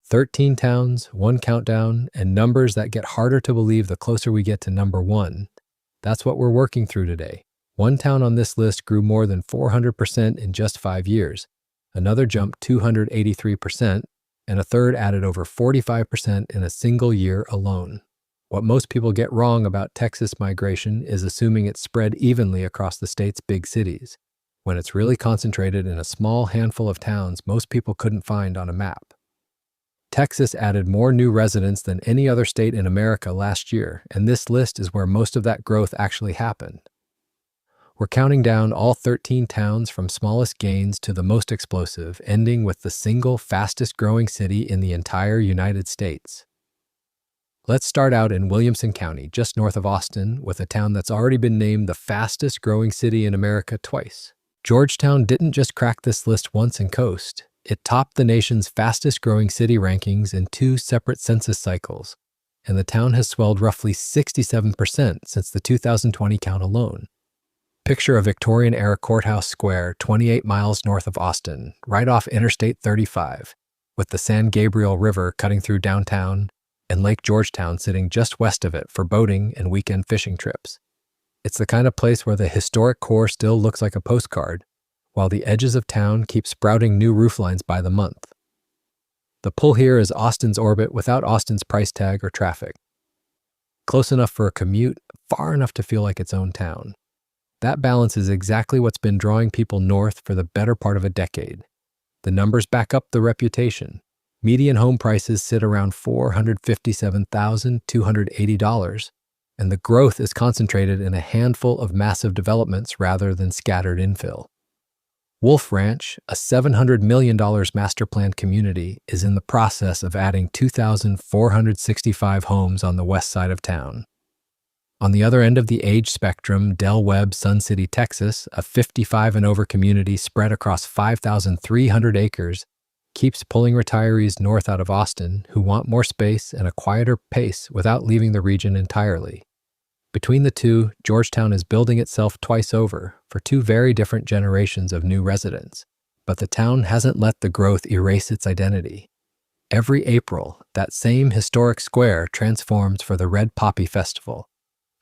13 towns, one countdown, and numbers that get harder to believe the closer we get to number one. That's what we're working through today. One town on this list grew more than 400% in just 5 years. Another jumped 283%, and a third added over 45% in a single year alone. What most people get wrong about Texas migration is assuming it's spread evenly across the state's big cities, when it's really concentrated in a small handful of towns most people couldn't find on a map. Texas added more new residents than any other state in America last year, and this list is where most of that growth actually happened. We're counting down all 13 towns from smallest gains to the most explosive, ending with the single fastest growing city in the entire United States. Let's start out in Williamson County, just north of Austin, with a town that's already been named the fastest growing city in America twice. Georgetown didn't just crack this list once and coast. It topped the nation's fastest growing city rankings in 2 separate census cycles, and the town has swelled roughly 67% since the 2020 count alone. Picture a Victorian-era courthouse square 28 miles north of Austin, right off Interstate 35, with the San Gabriel River cutting through downtown and Lake Georgetown sitting just west of it for boating and weekend fishing trips. It's the kind of place where the historic core still looks like a postcard, while the edges of town keep sprouting new rooflines by the month. The pull here is Austin's orbit without Austin's price tag or traffic. Close enough for a commute, far enough to feel like its own town. That balance is exactly what's been drawing people north for the better part of a decade. The numbers back up the reputation. Median home prices sit around $457,280, and the growth is concentrated in a handful of massive developments rather than scattered infill. Wolf Ranch, a $700 million master-planned community, is in the process of adding 2,465 homes on the west side of town. On the other end of the age spectrum, Del Webb, Sun City, Texas, a 55 and over community spread across 5,300 acres, keeps pulling retirees north out of Austin who want more space and a quieter pace without leaving the region entirely. Between the two, Georgetown is building itself twice over for 2 very different generations of new residents, but the town hasn't let the growth erase its identity. Every April, that same historic square transforms for the Red Poppy Festival,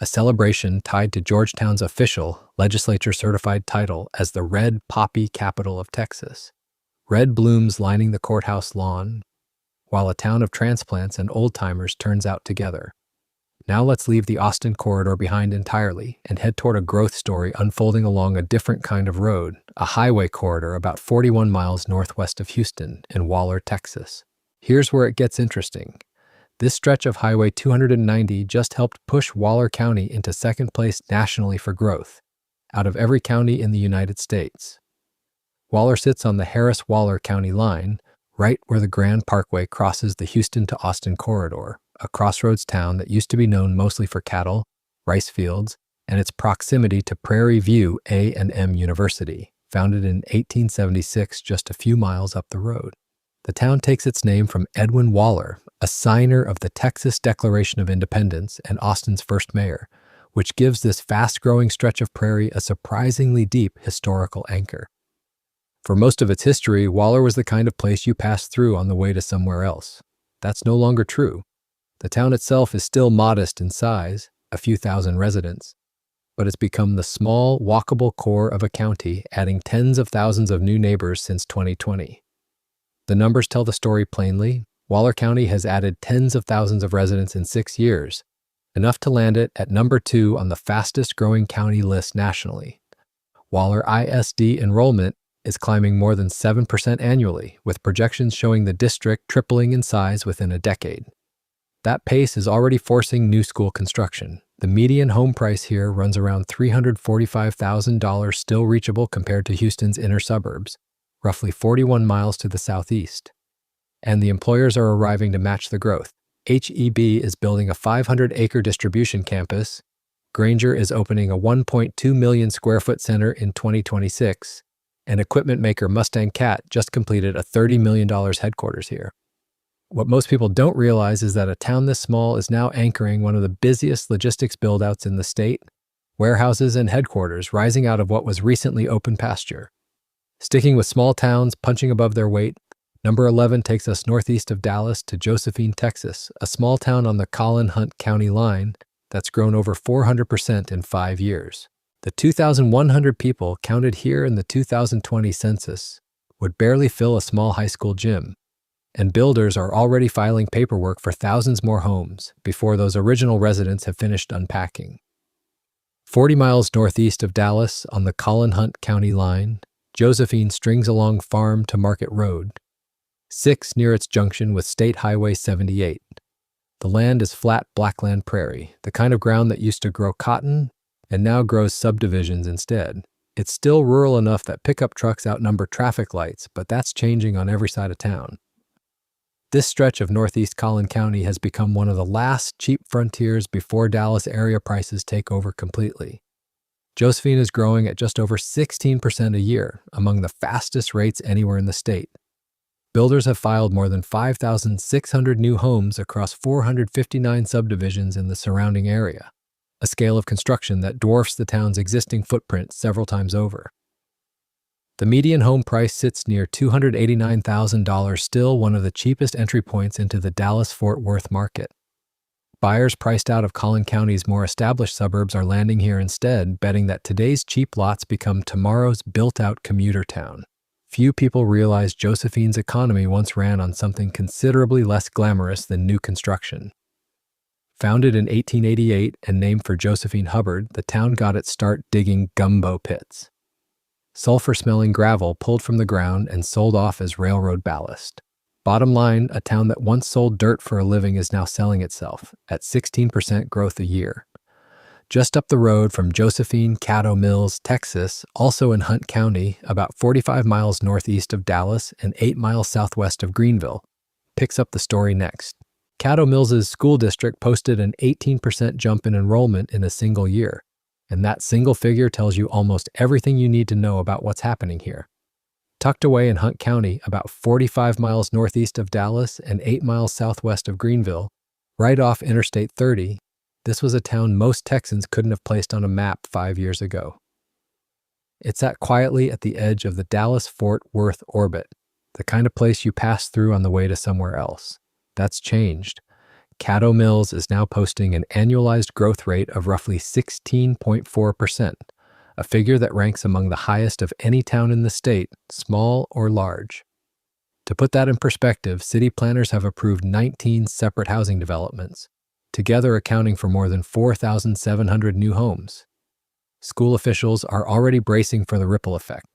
a celebration tied to Georgetown's official, legislature-certified title as the Red Poppy Capital of Texas. Red blooms lining the courthouse lawn, while a town of transplants and old-timers turns out together. Now let's leave the Austin corridor behind entirely and head toward a growth story unfolding along a different kind of road, a highway corridor about 41 miles northwest of Houston in Waller, Texas. Here's where it gets interesting. This stretch of Highway 290 just helped push Waller County into second place nationally for growth, out of every county in the United States. Waller sits on the Harris-Waller County line, right where the Grand Parkway crosses the Houston to Austin corridor, a crossroads town that used to be known mostly for cattle, rice fields, and its proximity to Prairie View A&M University, founded in 1876 just a few miles up the road. The town takes its name from Edwin Waller, a signer of the Texas Declaration of Independence and Austin's first mayor, which gives this fast-growing stretch of prairie a surprisingly deep historical anchor. For most of its history, Waller was the kind of place you passed through on the way to somewhere else. That's no longer true. The town itself is still modest in size, a few thousand residents, but it's become the small, walkable core of a county, adding tens of thousands of new neighbors since 2020. The numbers tell the story plainly. Waller County has added tens of thousands of residents in 6 years, enough to land it at number 2 on the fastest growing county list nationally. Waller ISD enrollment is climbing more than 7% annually, with projections showing the district tripling in size within a decade. That pace is already forcing new school construction. The median home price here runs around $345,000, still reachable compared to Houston's inner suburbs, roughly 41 miles to the southeast. And the employers are arriving to match the growth. HEB is building a 500-acre distribution campus. Granger is opening a 1.2 million square foot center in 2026. And equipment maker Mustang Cat just completed a $30 million headquarters here. What most people don't realize is that a town this small is now anchoring one of the busiest logistics build-outs in the state, warehouses and headquarters rising out of what was recently open pasture. Sticking with small towns punching above their weight, Number 11 takes us northeast of Dallas to Josephine, Texas, a small town on the Collin-Hunt County line that's grown over 400% in 5 years. The 2,100 people counted here in the 2020 census would barely fill a small high school gym, and builders are already filing paperwork for thousands more homes before those original residents have finished unpacking. 40 miles northeast of Dallas on the Collin-Hunt County line, Josephine strings along Farm to Market Road, 6 near its junction with State Highway 78. The land is flat blackland prairie, the kind of ground that used to grow cotton and now grows subdivisions instead. It's still rural enough that pickup trucks outnumber traffic lights, but that's changing on every side of town. This stretch of northeast Collin County has become one of the last cheap frontiers before Dallas area prices take over completely. Josephine is growing at just over 16% a year, among the fastest rates anywhere in the state. Builders have filed more than 5,600 new homes across 459 subdivisions in the surrounding area, a scale of construction that dwarfs the town's existing footprint several times over. The median home price sits near $289,000, still one of the cheapest entry points into the Dallas-Fort Worth market. Buyers priced out of Collin County's more established suburbs are landing here instead, betting that today's cheap lots become tomorrow's built-out commuter town. Few people realize Josephine's economy once ran on something considerably less glamorous than new construction. Founded in 1888 and named for Josephine Hubbard, the town got its start digging gumbo pits, sulfur-smelling gravel pulled from the ground and sold off as railroad ballast. Bottom line, a town that once sold dirt for a living is now selling itself at 16% growth a year. Just up the road from Josephine, Caddo Mills, Texas, also in Hunt County, about 45 miles northeast of Dallas and 8 miles southwest of Greenville, picks up the story next. Caddo Mills' school district posted an 18% jump in enrollment in a single year, and that single figure tells you almost everything you need to know about what's happening here. Tucked away in Hunt County, about 45 miles northeast of Dallas and 8 miles southwest of Greenville, right off Interstate 30, this was a town most Texans couldn't have placed on a map 5 years ago. It sat quietly at the edge of the Dallas-Fort Worth orbit, the kind of place you pass through on the way to somewhere else. That's changed. Caddo Mills is now posting an annualized growth rate of roughly 16.4%, a figure that ranks among the highest of any town in the state, small or large. To put that in perspective, city planners have approved 19 separate housing developments, together accounting for more than 4,700 new homes. School officials are already bracing for the ripple effect,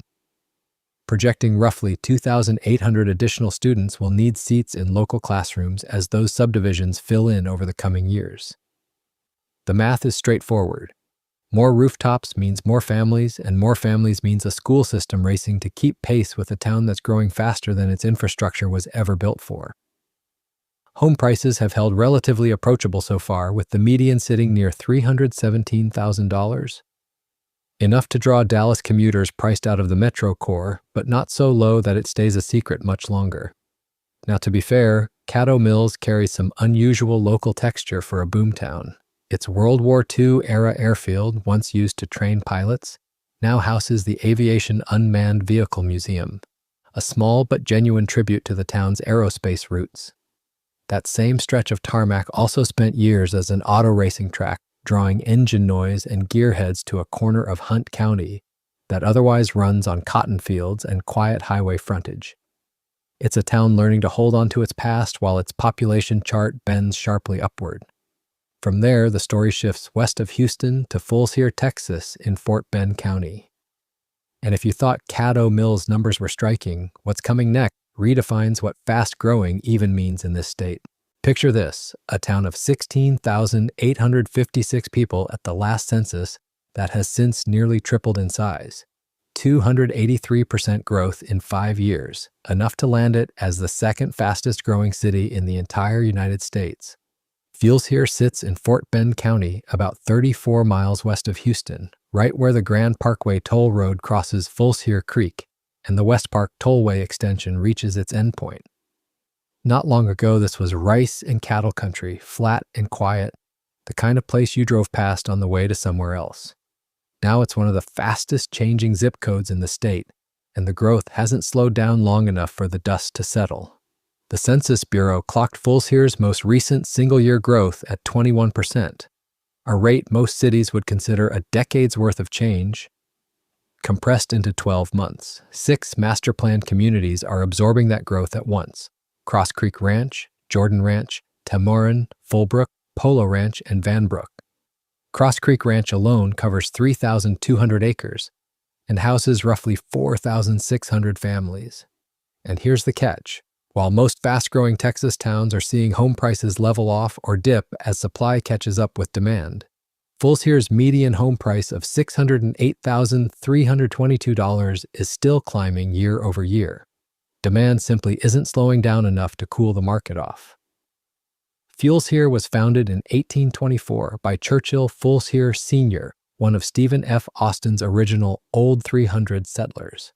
projecting roughly 2,800 additional students will need seats in local classrooms as those subdivisions fill in over the coming years. The math is straightforward. More rooftops means more families, and more families means a school system racing to keep pace with a town that's growing faster than its infrastructure was ever built for. Home prices have held relatively approachable so far, with the median sitting near $317,000. Enough to draw Dallas commuters priced out of the metro core, but not so low that it stays a secret much longer. Now, to be fair, Caddo Mills carries some unusual local texture for a boomtown. Its World War II-era airfield, once used to train pilots, now houses the Aviation Unmanned Vehicle Museum, a small but genuine tribute to the town's aerospace roots. That same stretch of tarmac also spent years as an auto racing track, drawing engine noise and gearheads to a corner of Hunt County that otherwise runs on cotton fields and quiet highway frontage. It's a town learning to hold on to its past while its population chart bends sharply upward. From there, the story shifts west of Houston to Fulshear, Texas, in Fort Bend County. And if you thought Caddo Mills' numbers were striking, what's coming next redefines what fast-growing even means in this state. Picture this, a town of 16,856 people at the last census that has since nearly tripled in size. 283% growth in 5 years, enough to land it as the second fastest growing city in the entire United States. Fulshear sits in Fort Bend County, about 34 miles west of Houston, right where the Grand Parkway Toll Road crosses Fulshear Creek, and the West Park Tollway extension reaches its endpoint. Not long ago, this was rice and cattle country, flat and quiet, the kind of place you drove past on the way to somewhere else. Now it's one of the fastest changing zip codes in the state, and the growth hasn't slowed down long enough for the dust to settle. The Census Bureau clocked Fools Here's most recent single-year growth at 21%, a rate most cities would consider a decade's worth of change, compressed into 12 months. 6 master-planned communities are absorbing that growth at once: Cross Creek Ranch, Jordan Ranch, Tamoran, Fullbrook, Polo Ranch, and Van Brook. Cross Creek Ranch alone covers 3,200 acres and houses roughly 4,600 families. And here's the catch. While most fast-growing Texas towns are seeing home prices level off or dip as supply catches up with demand, Fools Here's median home price of $608,322 is still climbing year over year. Demand simply isn't slowing down enough to cool the market off. Fools Here was founded in 1824 by Churchill Fools Here Sr., one of Stephen F. Austin's original Old 300 settlers.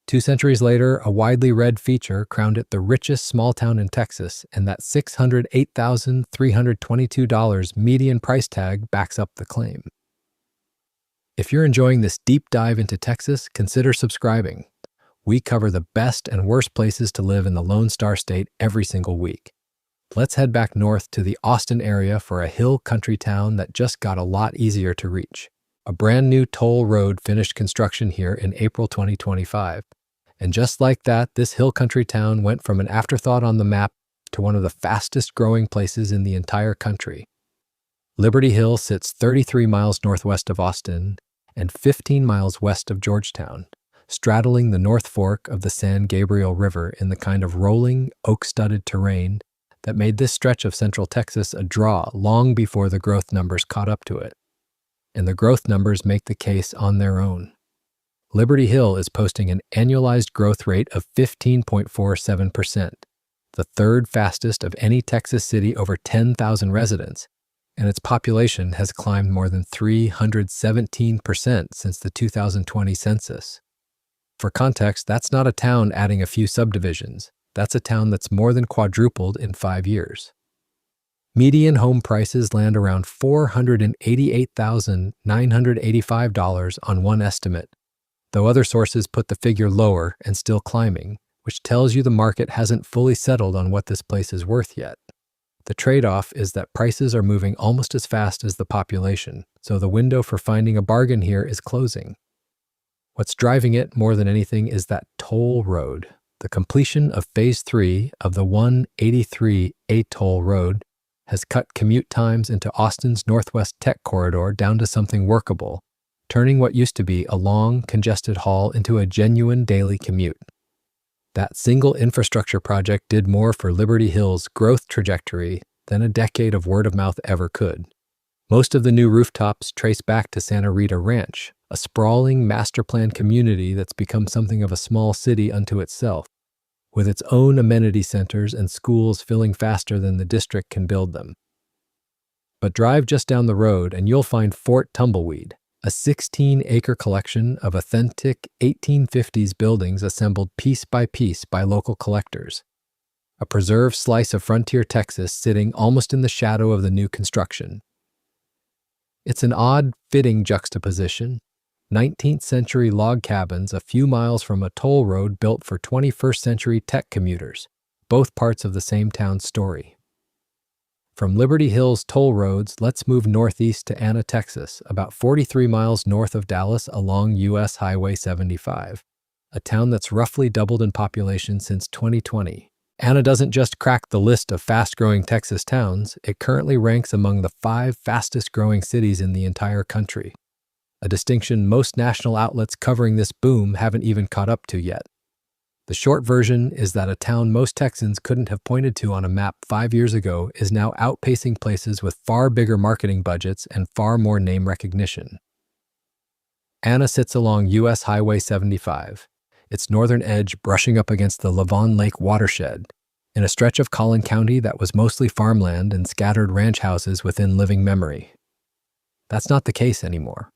2 centuries later, a widely read feature crowned it the richest small town in Texas, and that $608,322 median price tag backs up the claim. If you're enjoying this deep dive into Texas, consider subscribing. We cover the best and worst places to live in the Lone Star State every single week. Let's head back north to the Austin area for a hill country town that just got a lot easier to reach. A brand new toll road finished construction here in April 2025. And just like that, this hill country town went from an afterthought on the map to one of the fastest growing places in the entire country. Liberty Hill sits 33 miles northwest of Austin and 15 miles west of Georgetown, straddling the North Fork of the San Gabriel River in the kind of rolling, oak-studded terrain that made this stretch of central Texas a draw long before the growth numbers caught up to it. And the growth numbers make the case on their own. Liberty Hill is posting an annualized growth rate of 15.47%, the third fastest of any Texas city over 10,000 residents, and its population has climbed more than 317% since the 2020 census. For context, that's not a town adding a few subdivisions. That's a town that's more than quadrupled in 5 years. Median home prices land around $488,985 on one estimate, though other sources put the figure lower and still climbing, which tells you the market hasn't fully settled on what this place is worth yet. The trade-off is that prices are moving almost as fast as the population, so the window for finding a bargain here is closing. What's driving it more than anything is that toll road. The completion of Phase 3 of the 183A toll road has cut commute times into Austin's Northwest Tech Corridor down to something workable, turning what used to be a long, congested haul into a genuine daily commute. That single infrastructure project did more for Liberty Hill's growth trajectory than a decade of word-of-mouth ever could. Most of the new rooftops trace back to Santa Rita Ranch, a sprawling master-planned community that's become something of a small city unto itself, with its own amenity centers and schools filling faster than the district can build them. But drive just down the road and you'll find Fort Tumbleweed, a 16-acre collection of authentic 1850s buildings assembled piece by local collectors. A preserved slice of frontier Texas sitting almost in the shadow of the new construction. It's an odd, fitting juxtaposition. 19th century log cabins a few miles from a toll road built for 21st century tech commuters, both parts of the same town's story. From Liberty Hill's toll roads, let's move northeast to Anna, Texas, about 43 miles north of Dallas along U.S. Highway 75, a town that's roughly doubled in population since 2020. Anna doesn't just crack the list of fast-growing Texas towns, it currently ranks among the 5 fastest-growing cities in the entire country, a distinction most national outlets covering this boom haven't even caught up to yet. The short version is that a town most Texans couldn't have pointed to on a map 5 years ago is now outpacing places with far bigger marketing budgets and far more name recognition. Anna sits along U.S. Highway 75, its northern edge brushing up against the Lavon Lake watershed, in a stretch of Collin County that was mostly farmland and scattered ranch houses within living memory. That's not the case anymore.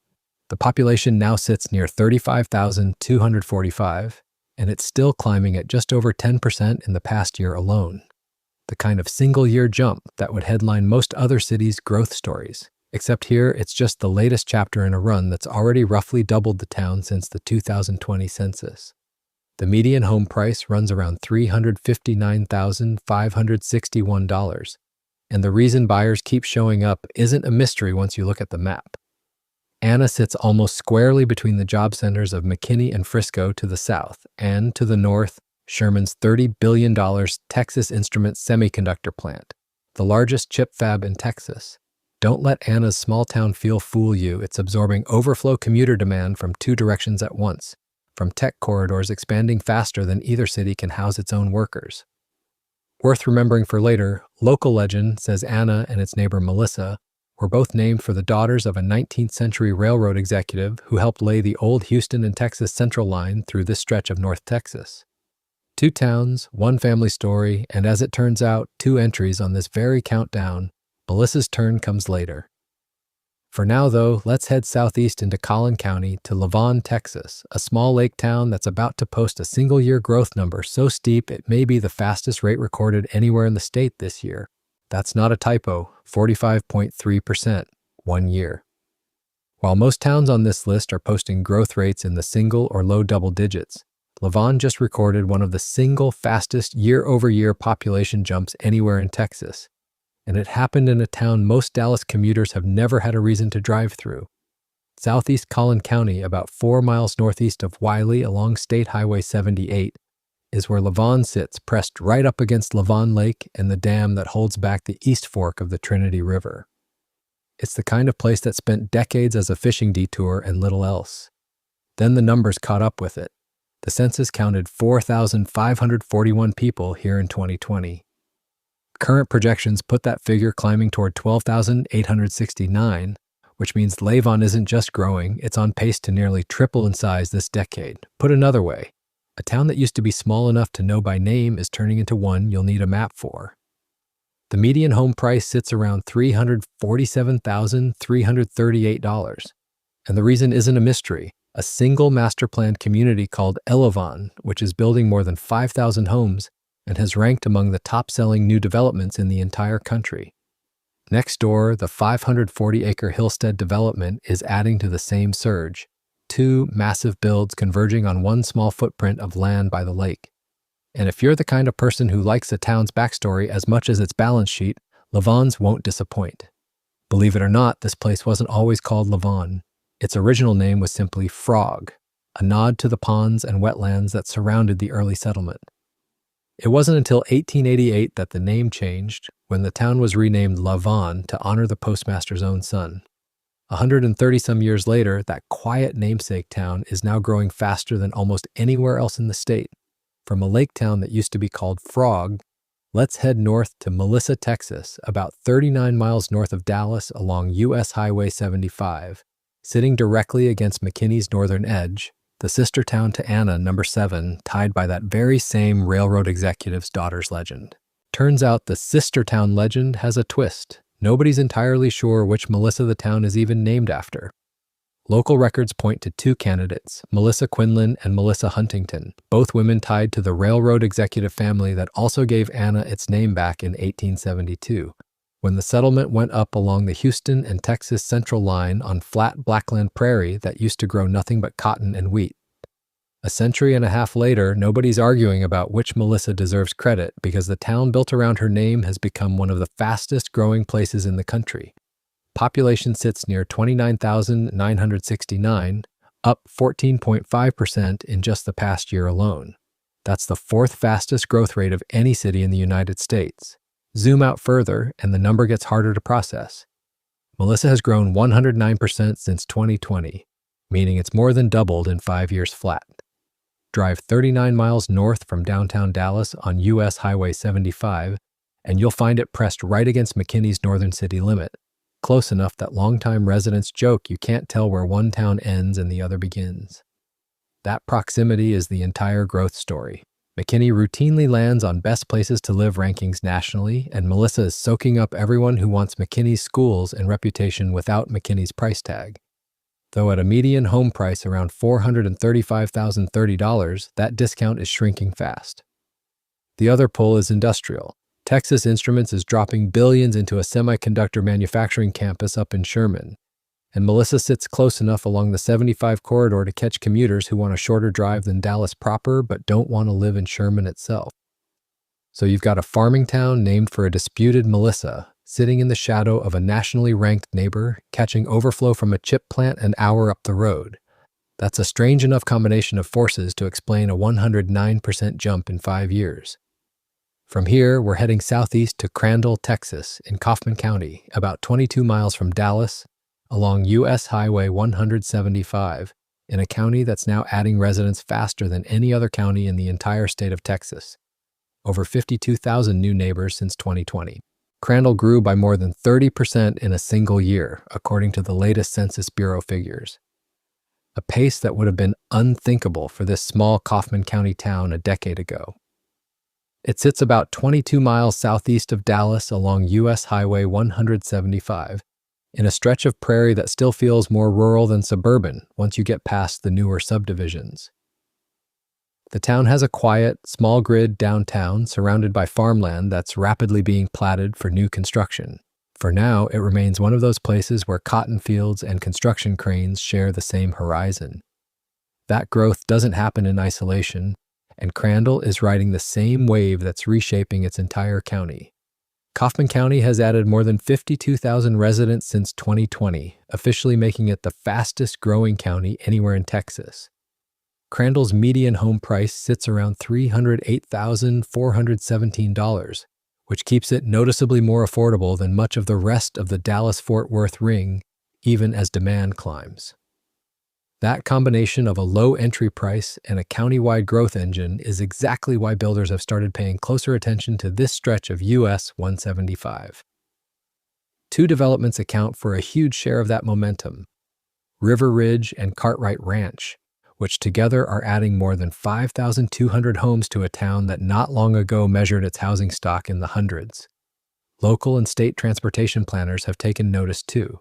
The population now sits near 35,245, and it's still climbing at just over 10% in the past year alone, the kind of single-year jump that would headline most other cities' growth stories. Except here, it's just the latest chapter in a run that's already roughly doubled the town since the 2020 census. The median home price runs around $359,561, and the reason buyers keep showing up isn't a mystery once you look at the map. Anna sits almost squarely between the job centers of McKinney and Frisco to the south, and to the north, Sherman's $30 billion Texas Instruments semiconductor plant, the largest chip fab in Texas. Don't let Anna's small town feel fool you. It's absorbing overflow commuter demand from two directions at once, from tech corridors expanding faster than either city can house its own workers. Worth remembering for later, local legend says Anna and its neighbor Melissa were both named for the daughters of a 19th century railroad executive who helped lay the old Houston and Texas Central line through this stretch of North Texas. Two towns, one family story, and as it turns out, two entries on this very countdown. Melissa's turn comes later. For now, though, let's head southeast into Collin County to Lavon, Texas, a small lake town that's about to post a single-year growth number so steep it may be the fastest rate recorded anywhere in the state this year. That's not a typo, 45.3%, 1 year. While most towns on this list are posting growth rates in the single or low double digits, Lavon just recorded one of the single fastest year-over-year population jumps anywhere in Texas. And it happened in a town most Dallas commuters have never had a reason to drive through. Southeast Collin County, about 4 miles northeast of Wiley along State Highway 78, is where Lavon sits, pressed right up against Lavon Lake and the dam that holds back the East Fork of the Trinity River. It's the kind of place that spent decades as a fishing detour and little else. Then the numbers caught up with it. The census counted 4,541 people here in 2020. Current projections put that figure climbing toward 12,869, which means Lavon isn't just growing, it's on pace to nearly triple in size this decade. Put another way, a town that used to be small enough to know by name is turning into one you'll need a map for. The median home price sits around $347,338, and the reason isn't a mystery. A single master-planned community called Elavon, which is building more than 5,000 homes, and has ranked among the top-selling new developments in the entire country. Next door, the 540-acre Hillstead development is adding to the same surge, two massive builds converging on one small footprint of land by the lake. And if you're the kind of person who likes a town's backstory as much as its balance sheet, Lavon's won't disappoint. Believe it or not, this place wasn't always called Lavon. Its original name was simply Frog, a nod to the ponds and wetlands that surrounded the early settlement. It wasn't until 1888 that the name changed, when the town was renamed Lavon to honor the postmaster's own son. 130-some years later, that quiet namesake town is now growing faster than almost anywhere else in the state. From a lake town that used to be called Frog, let's head north to Melissa, Texas, about 39 miles north of Dallas along U.S. Highway 75, sitting directly against McKinney's northern edge, the sister town to Anna, number 7, tied by that very same railroad executive's daughter's legend. Turns out the sister town legend has a twist. Nobody's entirely sure which Melissa the town is even named after. Local records point to two candidates, Melissa Quinlan and Melissa Huntington, both women tied to the railroad executive family that also gave Anna its name back in 1872, when the settlement went up along the Houston and Texas Central line on flat blackland prairie that used to grow nothing but cotton and wheat. A century and a half later, nobody's arguing about which Melissa deserves credit because the town built around her name has become one of the fastest growing places in the country. Population sits near 29,969, up 14.5% in just the past year alone. That's the fourth fastest growth rate of any city in the United States. Zoom out further, and the number gets harder to process. Melissa has grown 109% since 2020, meaning it's more than doubled in 5 years flat. Drive 39 miles north from downtown Dallas on U.S. Highway 75, and you'll find it pressed right against McKinney's northern city limit, close enough that longtime residents joke you can't tell where one town ends and the other begins. That proximity is the entire growth story. McKinney routinely lands on best places to live rankings nationally, and Melissa is soaking up everyone who wants McKinney's schools and reputation without McKinney's price tag. Though at a median home price around $435,030, that discount is shrinking fast. The other pull is industrial. Texas Instruments is dropping billions into a semiconductor manufacturing campus up in Sherman, and Melissa sits close enough along the 75 corridor to catch commuters who want a shorter drive than Dallas proper but don't want to live in Sherman itself. So you've got a farming town named for a disputed Melissa, sitting in the shadow of a nationally ranked neighbor, catching overflow from a chip plant an hour up the road. That's a strange enough combination of forces to explain a 109% jump in 5 years. From here, we're heading southeast to Crandall, Texas, in Kaufman County, about 22 miles from Dallas, along U.S. Highway 175, in a county that's now adding residents faster than any other county in the entire state of Texas. Over 52,000 new neighbors since 2020. Crandall grew by more than 30% in a single year, according to the latest Census Bureau figures. A pace that would have been unthinkable for this small Kaufman County town a decade ago. It sits about 22 miles southeast of Dallas along U.S. Highway 175, in a stretch of prairie that still feels more rural than suburban once you get past the newer subdivisions. The town has a quiet, small grid downtown surrounded by farmland that's rapidly being platted for new construction. For now, it remains one of those places where cotton fields and construction cranes share the same horizon. That growth doesn't happen in isolation, and Crandall is riding the same wave that's reshaping its entire county. Kaufman County has added more than 52,000 residents since 2020, officially making it the fastest growing county anywhere in Texas. Crandall's median home price sits around $308,417, which keeps it noticeably more affordable than much of the rest of the Dallas-Fort Worth ring, even as demand climbs. That combination of a low entry price and a county-wide growth engine is exactly why builders have started paying closer attention to this stretch of US 175. Two developments account for a huge share of that momentum: River Ridge and Cartwright Ranch, which together are adding more than 5,200 homes to a town that not long ago measured its housing stock in the hundreds. Local and state transportation planners have taken notice too,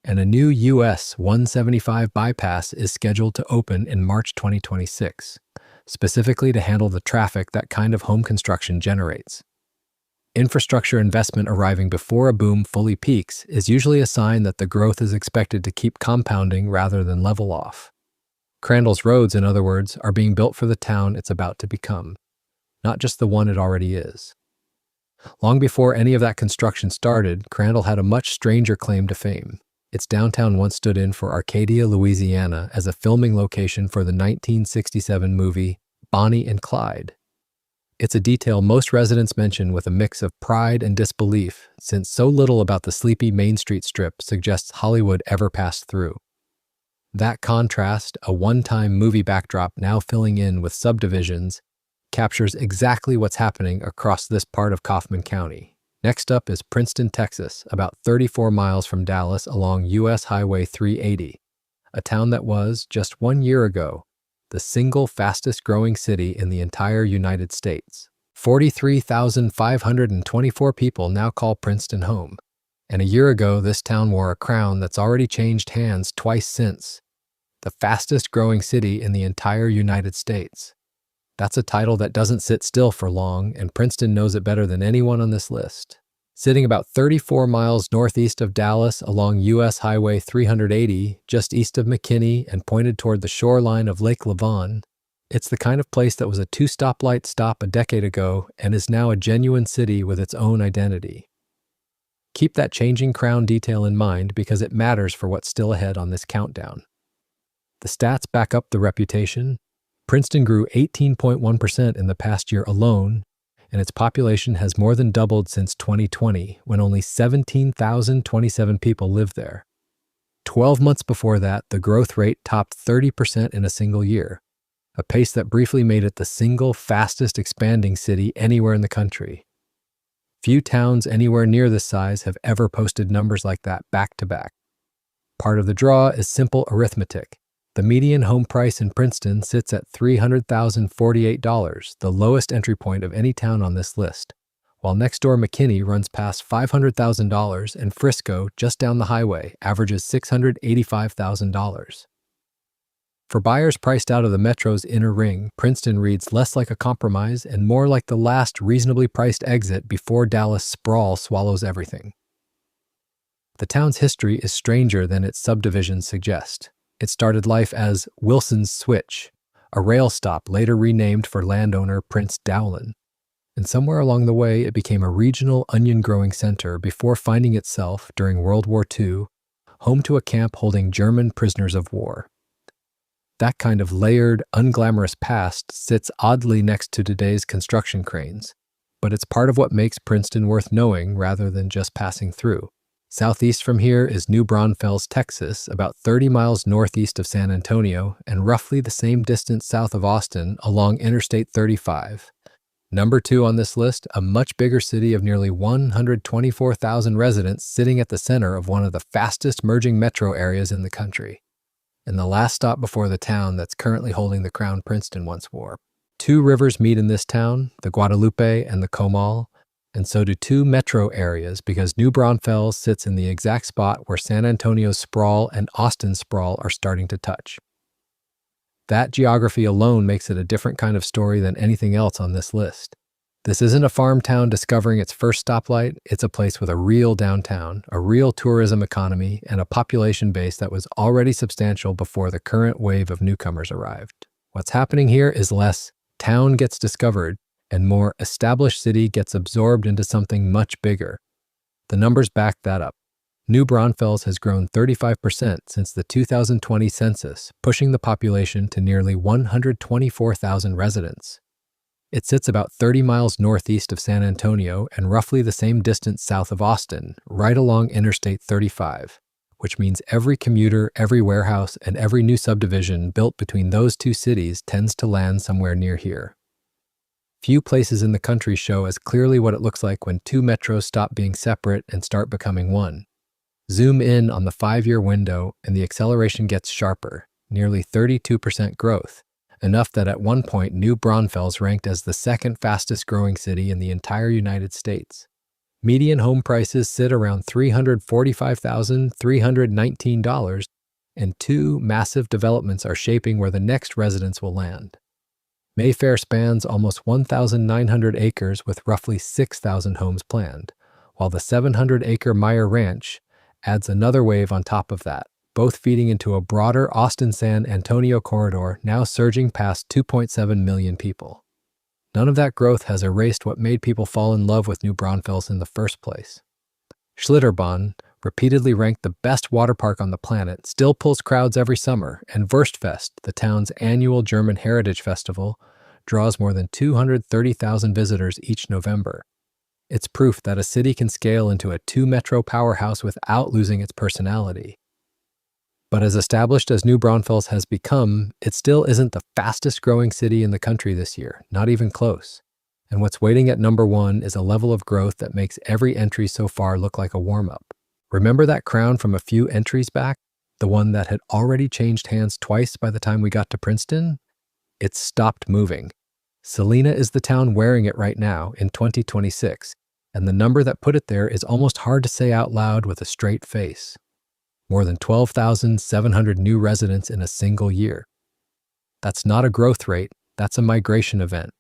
and a new US 175 bypass is scheduled to open in March 2026, specifically to handle the traffic that kind of home construction generates. Infrastructure investment arriving before a boom fully peaks is usually a sign that the growth is expected to keep compounding rather than level off. Crandall's roads, in other words, are being built for the town it's about to become, not just the one it already is. Long before any of that construction started, Crandall had a much stranger claim to fame. Its downtown once stood in for Arcadia, Louisiana, as a filming location for the 1967 movie Bonnie and Clyde. It's a detail most residents mention with a mix of pride and disbelief, since so little about the sleepy Main Street strip suggests Hollywood ever passed through. That contrast, a one-time movie backdrop now filling in with subdivisions, captures exactly what's happening across this part of Kaufman County. Next up is Princeton, Texas, about 34 miles from Dallas along U.S. Highway 380, a town that was, just 1 year ago, the single fastest growing city in the entire United States. 43,524 people now call Princeton home, and a year ago this town wore a crown that's already changed hands twice since, the fastest growing city in the entire United States. That's a title that doesn't sit still for long, and Princeton knows it better than anyone on this list. Sitting about 34 miles northeast of Dallas along U.S. Highway 380, just east of McKinney and pointed toward the shoreline of Lake Lavon, it's the kind of place that was a 2-stoplight stop a decade ago and is now a genuine city with its own identity. Keep that changing crown detail in mind because it matters for what's still ahead on this countdown. The stats back up the reputation. Princeton grew 18.1% in the past year alone, and its population has more than doubled since 2020, when only 17,027 people lived there. 12 months before that, the growth rate topped 30% in a single year, a pace that briefly made it the single fastest expanding city anywhere in the country. Few towns anywhere near this size have ever posted numbers like that back to back. Part of the draw is simple arithmetic. The median home price in Princeton sits at $300,048, the lowest entry point of any town on this list, while next door McKinney runs past $500,000 and Frisco, just down the highway, averages $685,000. For buyers priced out of the metro's inner ring, Princeton reads less like a compromise and more like the last reasonably priced exit before Dallas sprawl swallows everything. The town's history is stranger than its subdivisions suggest. It started life as Wilson's Switch, a rail stop later renamed for landowner Prince Dowlin. And somewhere along the way, it became a regional onion-growing center before finding itself, during World War II, home to a camp holding German prisoners of war. That kind of layered, unglamorous past sits oddly next to today's construction cranes, but it's part of what makes Princeton worth knowing rather than just passing through. Southeast from here is New Braunfels, Texas, about 30 miles northeast of San Antonio and roughly the same distance south of Austin along Interstate 35. Number 2 on this list, a much bigger city of nearly 124,000 residents sitting at the center of one of the fastest merging metro areas in the country. And the last stop before the town that's currently holding the crown Princeton once wore. 2 rivers meet in this town, the Guadalupe and the Comal, and so do 2 metro areas because New Braunfels sits in the exact spot where San Antonio's sprawl and Austin's sprawl are starting to touch. That geography alone makes it a different kind of story than anything else on this list. This isn't a farm town discovering its first stoplight, it's a place with a real downtown, a real tourism economy, and a population base that was already substantial before the current wave of newcomers arrived. What's happening here is less town gets discovered and more established city gets absorbed into something much bigger. The numbers back that up. New Braunfels has grown 35% since the 2020 census, pushing the population to nearly 124,000 residents. It sits about 30 miles northeast of San Antonio and roughly the same distance south of Austin, right along Interstate 35, which means every commuter, every warehouse, and every new subdivision built between those 2 cities tends to land somewhere near here. Few places in the country show as clearly what it looks like when 2 metros stop being separate and start becoming one. Zoom in on the 5-year window and the acceleration gets sharper, nearly 32% growth, enough that at one point New Braunfels ranked as the 2nd fastest growing city in the entire United States. Median home prices sit around $345,319, and 2 massive developments are shaping where the next residents will land. Mayfair spans almost 1,900 acres with roughly 6,000 homes planned, while the 700-acre Meyer Ranch adds another wave on top of that, both feeding into a broader Austin-San Antonio corridor now surging past 2.7 million people. None of that growth has erased what made people fall in love with New Braunfels in the first place. Schlitterbahn, repeatedly ranked the best water park on the planet, still pulls crowds every summer, and Wurstfest, the town's annual German heritage festival, draws more than 230,000 visitors each November. It's proof that a city can scale into a 2-metro powerhouse without losing its personality. But as established as New Braunfels has become, it still isn't the fastest growing city in the country this year, not even close. And what's waiting at number 1 is a level of growth that makes every entry so far look like a warm-up. Remember that crown from a few entries back? The one that had already changed hands twice by the time we got to Princeton? It's stopped moving. Salina is the town wearing it right now in 2026, and the number that put it there is almost hard to say out loud with a straight face. More than 12,700 new residents in a single year. That's not a growth rate, that's a migration event.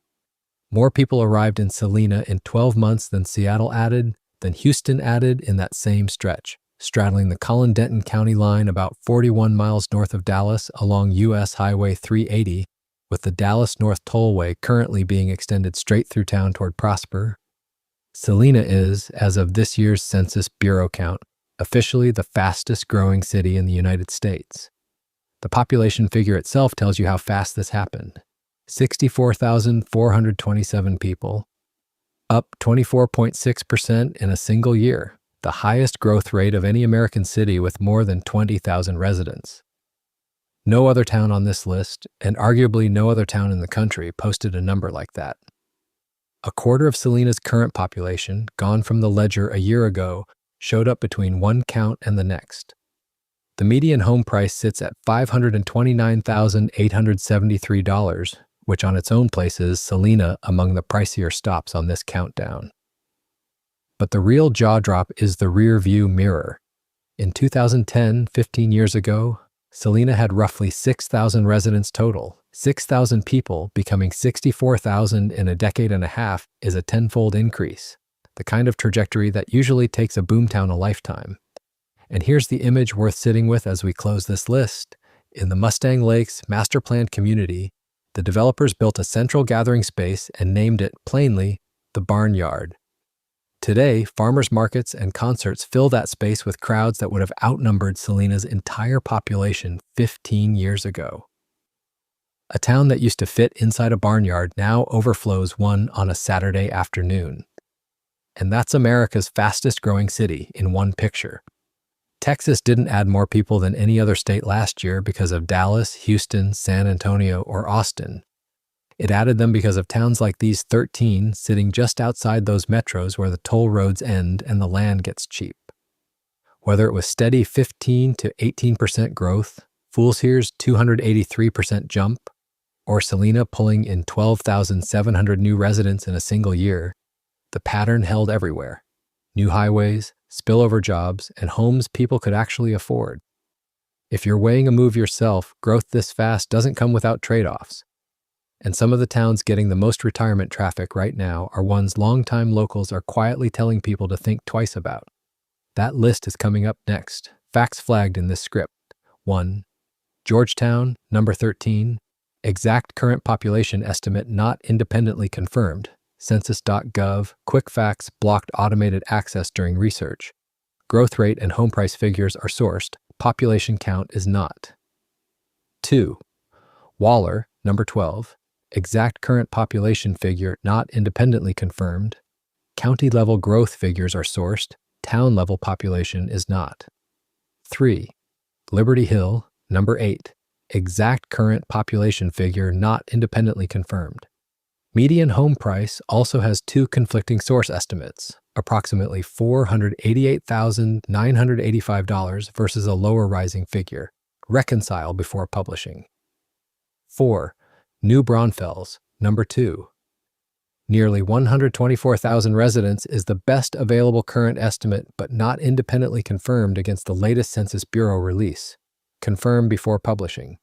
More people arrived in Salina in 12 months than Seattle added, than Houston added in that same stretch, straddling the Collin-Denton County line about 41 miles north of Dallas along U.S. Highway 380, with the Dallas North Tollway currently being extended straight through town toward Prosper. Salina is, as of this year's Census Bureau count, officially the fastest growing city in the United States. The population figure itself tells you how fast this happened. 64,427 people, up 24.6% in a single year, the highest growth rate of any American city with more than 20,000 residents. No other town on this list, and arguably no other town in the country, posted a number like that. A quarter of Salina's current population, gone from the ledger a year ago, showed up between one count and the next. The median home price sits at $529,873, which on its own places Salina among the pricier stops on this countdown. But the real jaw drop is the rear view mirror. In 2010, 15 years ago, Salina had roughly 6,000 residents total. 6,000 people becoming 64,000 in a decade and a half is a tenfold increase, the kind of trajectory that usually takes a boomtown a lifetime. And here's the image worth sitting with as we close this list. In the Mustang Lakes master planned community, the developers built a central gathering space and named it, plainly, the Barnyard. Today, farmers markets and concerts fill that space with crowds that would have outnumbered Salina's entire population 15 years ago. A town that used to fit inside a barnyard now overflows one on a Saturday afternoon. And that's America's fastest growing city in one picture. Texas didn't add more people than any other state last year because of Dallas, Houston, San Antonio, or Austin. It added them because of towns like these 13 sitting just outside those metros where the toll roads end and the land gets cheap. Whether it was steady 15 to 18% growth, Fools Here's 283% jump, or Salina pulling in 12,700 new residents in a single year, the pattern held everywhere. New highways, spillover jobs, and homes people could actually afford. If you're weighing a move yourself, growth this fast doesn't come without trade-offs. And some of the towns getting the most retirement traffic right now are ones longtime locals are quietly telling people to think twice about. That list is coming up next. Facts flagged in this script. 1. Georgetown, number 13. Exact current population estimate not independently confirmed. Census.gov, quick facts blocked automated access during research. Growth rate and home price figures are sourced. Population count is not. 2. Waller, number 12. Exact current population figure not independently confirmed. County-level growth figures are sourced. Town-level population is not. 3. Liberty Hill, number 8. Exact current population figure not independently confirmed. Median home price also has two conflicting source estimates, approximately $488,985 versus a lower rising figure. Reconcile before publishing. 4. New Braunfels, number 2. Nearly 124,000 residents is the best available current estimate but not independently confirmed against the latest Census Bureau release. Confirm before publishing.